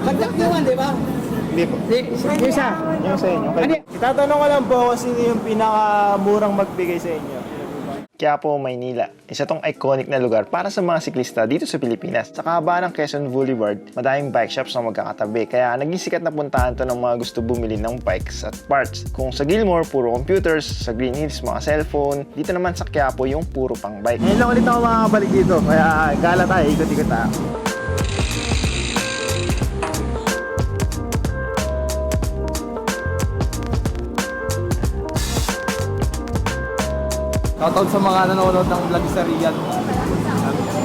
Nag-iwan, di ba? Hindi po. Yung isa. Yung sa inyo. Itatanong ko lang po kung sino yung pinakamurang magbigay sa inyo. Quiapo, Maynila. Isa tong iconic na lugar para sa mga siklista dito sa Pilipinas. Sa kahabaan ng Quezon Boulevard, madaming bike shops na magkakatabi. Kaya naging sikat na puntahan to ng mga gusto bumili ng bikes at parts. Kung sa Gilmore, puro computers. Sa Green Hills, mga cellphone. Dito naman sa Quiapo, yung puro pang bike. Ngayon lang ulit ako makakabalik dito. Kaya gala tayo, ikot-ikot tayo. Shoutout sa mga nanonood ng vlog sa Riyadh.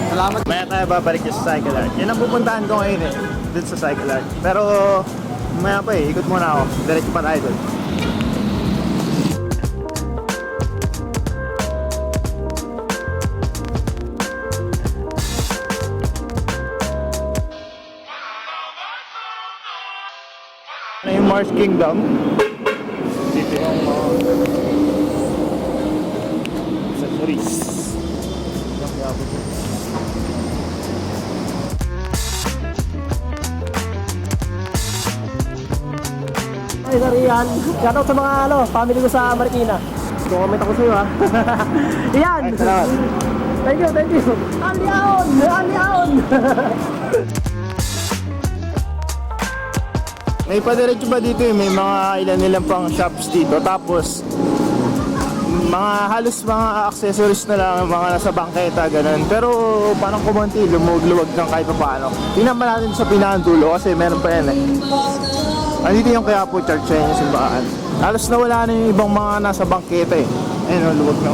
Salamat. Maya tayo babalik sa cycle art. Yan ang pupuntahan ko ngayon eh. Dun sa cycle art. Pero maya pa eh, ikot muna ako. Diretso pa tayo dun. Ano yung Mars Kingdom? Dito yung accessories. Ay, Rian. Shoutout sa mga family ko sa Marikina. Comment ako sa'yo ha. Iyan! Ay, salamat. Thank you, thank you. Unli Ahon! Unli Ahon! May padiretso ba dito eh? May mga ilan-ilan pang shops dito. Tapos mga halos mga accessories na lang, mga nasa bangketa, ganun. Pero parang kumunti, lumuwag-luwag ng kahit pa paano. Tingnan pa natin sa pinakadulo kasi meron pa yan eh. Andito yung Quiapo Church sa yung simbahan. Halos nawala na yung ibang mga nasa bangketa eh. Ayun, luwag na.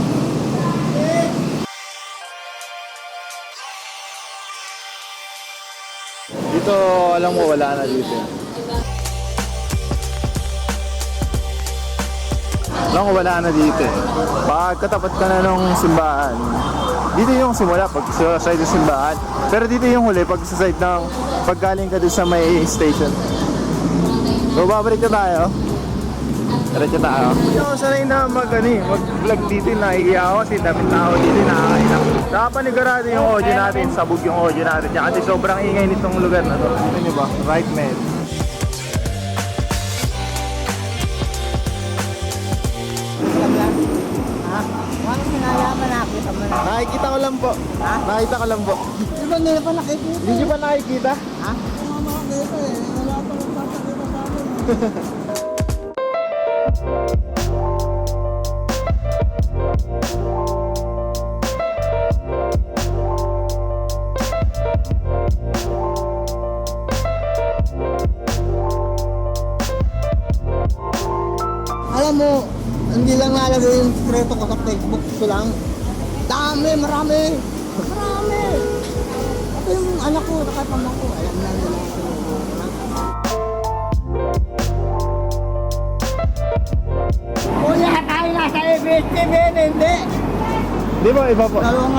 Dito, alam mo, wala na dito. Alam ko wala na dito eh. Pagkatapat ka na nung simbahan, dito yung simula pag sa side ng simbahan. Pero dito yung huli pag sa side ng paggaling ka doon sa may station. So babalik na tayo. Diretso tayo. Hindi ako sanay na mag-vlog dito. Nahihiya ako kasi daming tao dito, nakakailang. Saka panigurado yung audio natin, sabog yung audio natin. Kasi sobrang ingay nitong lugar na to. Dito nyo ba? Right man. Nakikita ko lang po. Ha? Nakikita ko lang po. Di ba nila pa nakikita? Hindi nyo pa nakikita? Ha? Mga nakikita eh. Wala pa rin papakita sa akin. Alam mo, hindi lang nalagay yung sekreto ko sa Facebook ko lang. Marami. Ako yung anak ko, nakapamang ko, alam na nila ako. Kuya, tayo na sa ABS-TV, hindi. Di ba iba po? Dalawang.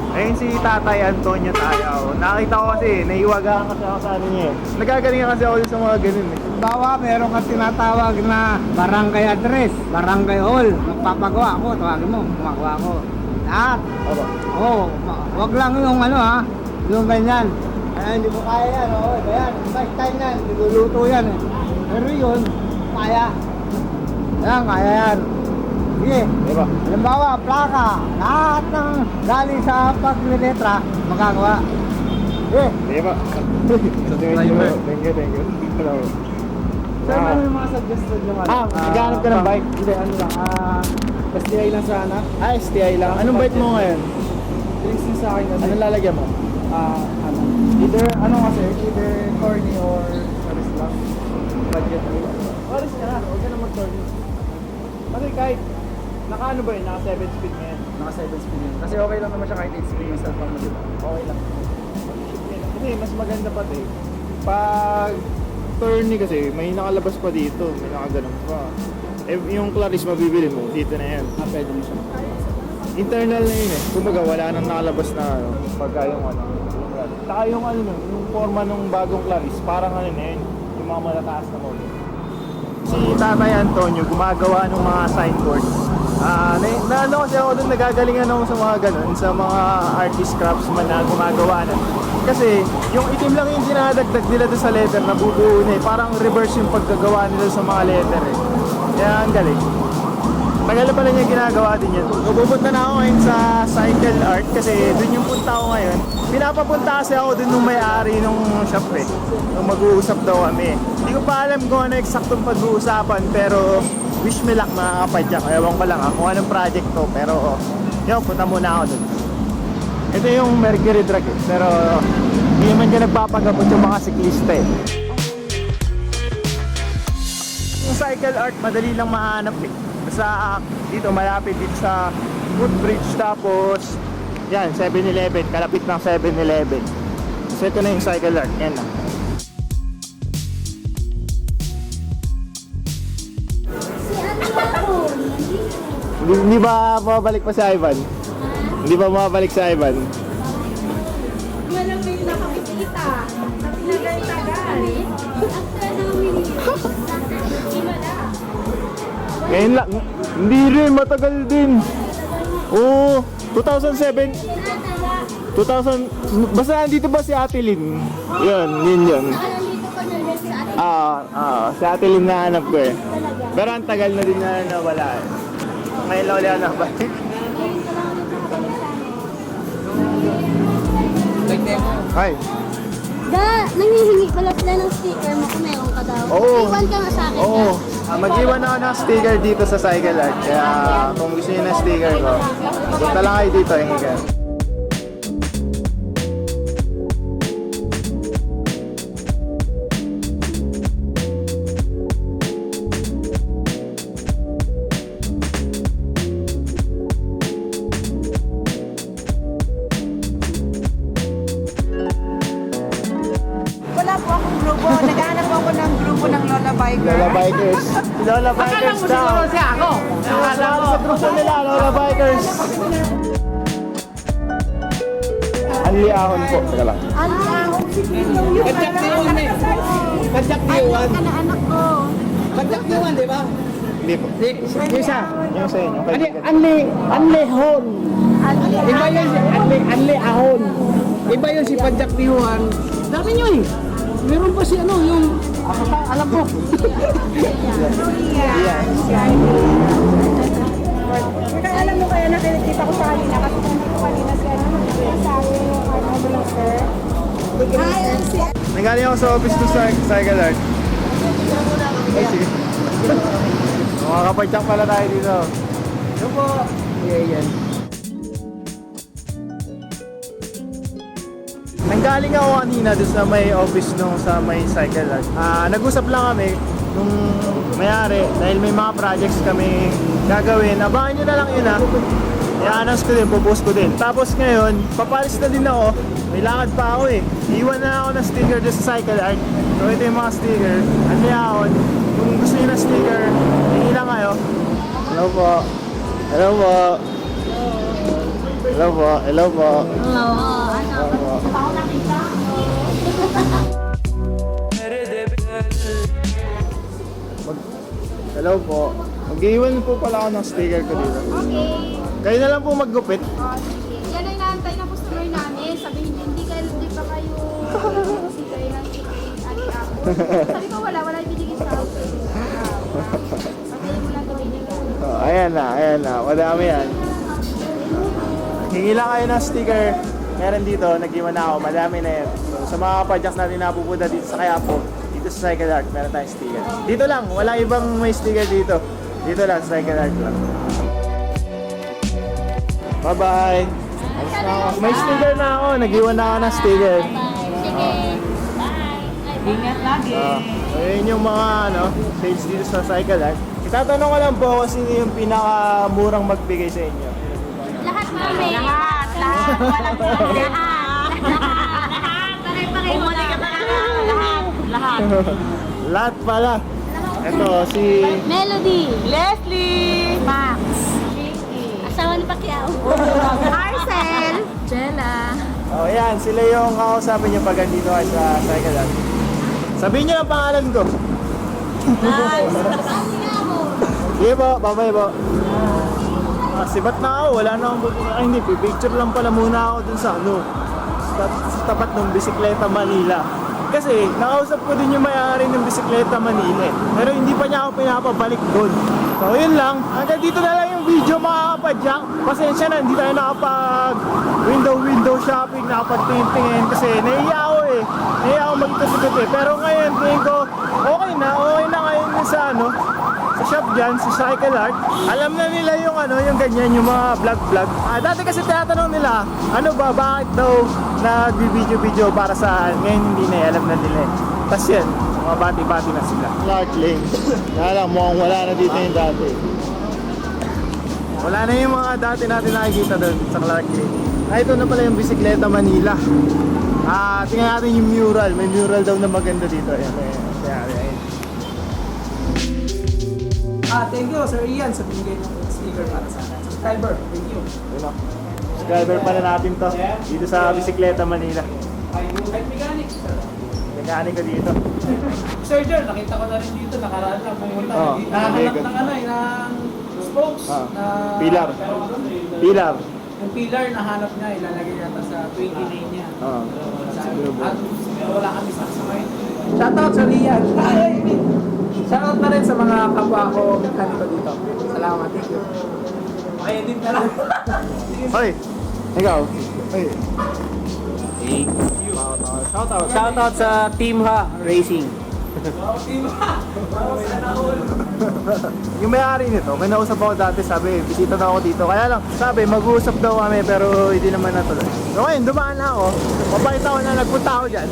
Ayun si Tatay Antonio Tayaw. Nakita ko kasi, naiwagaan kasi ako sa ano niya eh. Nagagalingan kasi ako sa mga ganun eh. Bawa, meron kang tinatawag na barangay address, barangay hall. Magpapagawa ako, tawagin mo, gumagawa ako. Lahat. Opo. Oo, wag lang yung yung ganyan. Ay, hindi ko kaya yan, yan. First time yan, niluluto yan eh. Pero yun, kaya. Yan, kaya yan. Sige, Diba? halimbawa, plaka, lahat ng galing sa pagletra, magagawa. Diba? Thank you. Hello. Sir, ano yung mga suggested naman? Naghanap ka ng bike? Hindi, ano lang. STI lang sana. STI lang. Anong bike mo ngayon? Please sa akin kasi. Anong lalagyan mo? Either corny or service lang. Budget lang. Oras ka na, huwag ka na mag-turn. Kasi kahit, naka-ano ba yun? Naka 7 speed na yan. Naka 7 speed yun. Kasi okay lang naman siya kahit 8 speed yung cellphone mo, diba? Okay lang. Kasi mas maganda pa eh. Pag turny kasi, may nakalabas pa dito. May nakaganon pa. Yung Claris mabibili mo, dito na yan. Pwede mo siya. Internal na yun eh. Kumbaga wala nang nakalabas na pagka yung Saka yung yung forma ng bagong Claris, parang na yun, yung mga malataas na model. Si Tatay Antonio gumagawa ng mga signboards. Naano kasi ako doon, nagagalingan ako sa mga ganun, sa mga artist craftsman na gumagawa na. kasi yung itim lang yung dinadagdag nila doon sa letter na bubuo na eh. Parang reverse yung paggagawa nila sa mga letter eh. Kaya ang galing. Tagal na pala niya ginagawa din yan. Pupunta na ako ngayon sa cycle art kasi doon yung punta ko ngayon. Pinapapunta kasi ako doon nung may-ari nung shop eh. Nung mag-uusap daw kami. Hindi ko pa alam kung ano eksaktong pag-uusapan pero wish me luck mga kapadyak. Ewan ko lang kung anong project to pero yun, punta muna ako doon. Ito yung Mercury Drag eh. Pero hindi naman dyan nagpapagamot yung mga siklista eh. Yung cycle art madali lang mahanap eh. Sa dito malapit dito sa footbridge tapos yan 7-Eleven, kalapit ng 7-Eleven. So ito na yung cycle art, yan na. Hindi ba mabalik pa si Ivan? Hindi ba mabalik si Ivan? Wala may nakakikita. Tagal-tagal. Ngayon lang, hindi rin, matagal din. Oo, 2007. 2000, basta nandito ba si Ate Lynn? Yun. Si Ate Lynn na hanap ko eh. Pero ang tagal na din na nawala eh. Ngayon lang ulit na ba? Hi. Nangihingi pala sila ng sticker mo kung meron ka daw. Oo. Iwan ka nga sa akin. Oo. Mag-iwan ako ng sticker dito sa cycle art. Kaya kung gusto niyo ng sticker ko, punta lang kayo dito. Hingi ka. Wala po akong grupo. Naghahanap po ako ng grupo ng Lola Biker. Lola Bikers. Lola Bikers daw. Sa grupo nila, Lola Bikers. Unli Ahon po. Teka lang. Unli Ahon. Kapadyak Anak ka na anak ko. Kapadyak di ba? Hindi po. Yung isa. Yung sa inyo. Unli Ahon. Iba yun si Unli Ahon. Iba yun si Padyak Juan. Dami nyo eh. Meron pa si ano, yung... alam ko. Alam mo kaya nakikita ko sa kanina kasi hindi ko kanina siya sa akin yung ambulance sir. Nanggaling ako sa office to sa cycle art. Ay, sige. Mga kapadyak pala tayo dito. Yung po. Yan. Nanggaling ako kanina doon sa may office nung sa may cycle art. Nag-usap lang kami nung may-ari dahil may mga projects kami gagawin. Abangan nyo na lang yun ha. I-announce ko din, pupost ko din. Tapos ngayon, papalis na din ako. May lakad pa ako eh. Iwan na ako ng sticker doon sa cycle art. So ito yung mga sticker. Unli Ahon. Kung gusto nyo ng sticker, hingi lang kayo. Hello po. Hello po. Hello po. Hello po. Hello. Hello po. Hello po. Mag-iwan po pala ako ng sticker ko dito. Okay. Kayo na lang po maggupit. Yan ay naantay ng customer namin. Sabi hindi pa kayo sige ng Unli Ahon. Sabi ko wala ibigay sa akin. Sabi mo lang gawin niya. Oh, ayan na. Madami yan. Hingi lang kayo ng sticker. Meron dito, nag-iwan na ako. Madami na yan. So, sa mga kapadyak natin na pupunta dito sa Quiapo, dito sa cycle art, meron tayong sticker. Dito lang, wala ibang may sticker dito. Dito lang, cycle art lang. Bye-bye! Alis na ako. May sticker na ako. Nag-iwan na ako ng sticker. Sige. Bye. Ingat lagi. So, yun yung mga sales dito sa cycle art. Itatanong ko lang po kung sino yung pinakamurang magbigay sa inyo. Lahat kami. Lahat. Walang lahat. Pare-pare mo na. Lahat. Lahat pala. Ito, si... Melody. Leslie! Max. Asawa ni Pacquiao. Arcel! Jella. Oh, yan. Sila yung kakausapin nyo pag andito kayo sa cycle art. Sabihin nyo ang pangalan ko. Sige po, bye-bye po. Sibat na ako, wala na akong pupunta. Ay hindi, picture lang pala muna ako dun sa sa tapat ng Bisikleta Manila. Kasi nakausap ko din yung may-ari ng Bisikleta Manila eh. Pero hindi pa niya ako pinapabalik doon. So yun lang, hanggang dito na lang yung video mga Kapadyak. Pasensya na, hindi tayo nakapag window shopping, nakapagtingin-tingin kasi nahiya ako eh. Nahiya ako magkasugot eh. Pero ngayon, tingin ko, okay na ngayon yung sa sa shop dyan, sa Cycle Art. Alam na nila yung yung ganyan, yung mga vlog. Dati kasi tinatanong nila, bakit daw nag-video para saan? Ngayon hindi na, alam na nila eh. Tapos yan, mga bati-bati na sila. Clark Lane. Kaya lang, mukhang wala na dito yung dati. Wala na yung mga dati natin nakikita doon sa Clark Lane. Ito na pala yung Bisikleta Manila. Tingnan natin yung mural. May mural daw na maganda dito. Ayan. Thank you, Sir Ian, sa binigay ng sticker para sa akin. Subscriber, thank you. Subscriber pala natin to. Dito sa Bisikleta Manila. Mechanics, sir. Mechanic ko dito. Sir Jer, nakita ko na rin dito, nakaraan lang pumunta. Oo, Nakahanap very ng spokes. Na, Pilar. Yung pillar, nahanap niya, ilalagay yata sa 29 niya. Oo. At wala kami saksakay. Shoutout sa Rian. Shoutout na rin sa mga kapwa ko mekaniko dito. Salamat, thank you. Din na lang. Hoy, ikaw. Hoy. Shoutout sa Team Ha Racing. Yung may-ari nito, may nausap ako dati, sabi, bisita na ako dito. Kaya lang, sabi, mag-uusap daw kami, pero hindi naman natuloy. So ngayon, dumaan na ako. Mabait ako na nagpunta ako dyan.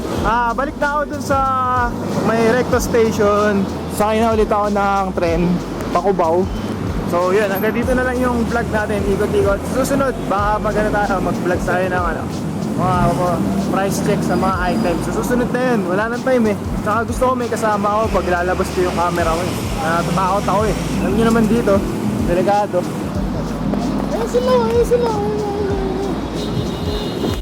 Balik na ako dun sa may recto station. Sakay na ulit ako ng tren, Pakubaw. So yun, hanggang dito na lang yung vlog natin, ikot-ikot. Susunod, baka mag-vlog tayo ng mga price check sa mga items. So susunod na yun, wala nang time eh. Saka gusto ko may kasama ako pag lalabas ko yung camera ko eh. Natatakot ako eh. Alam nyo naman dito, delikado. Ayun sila.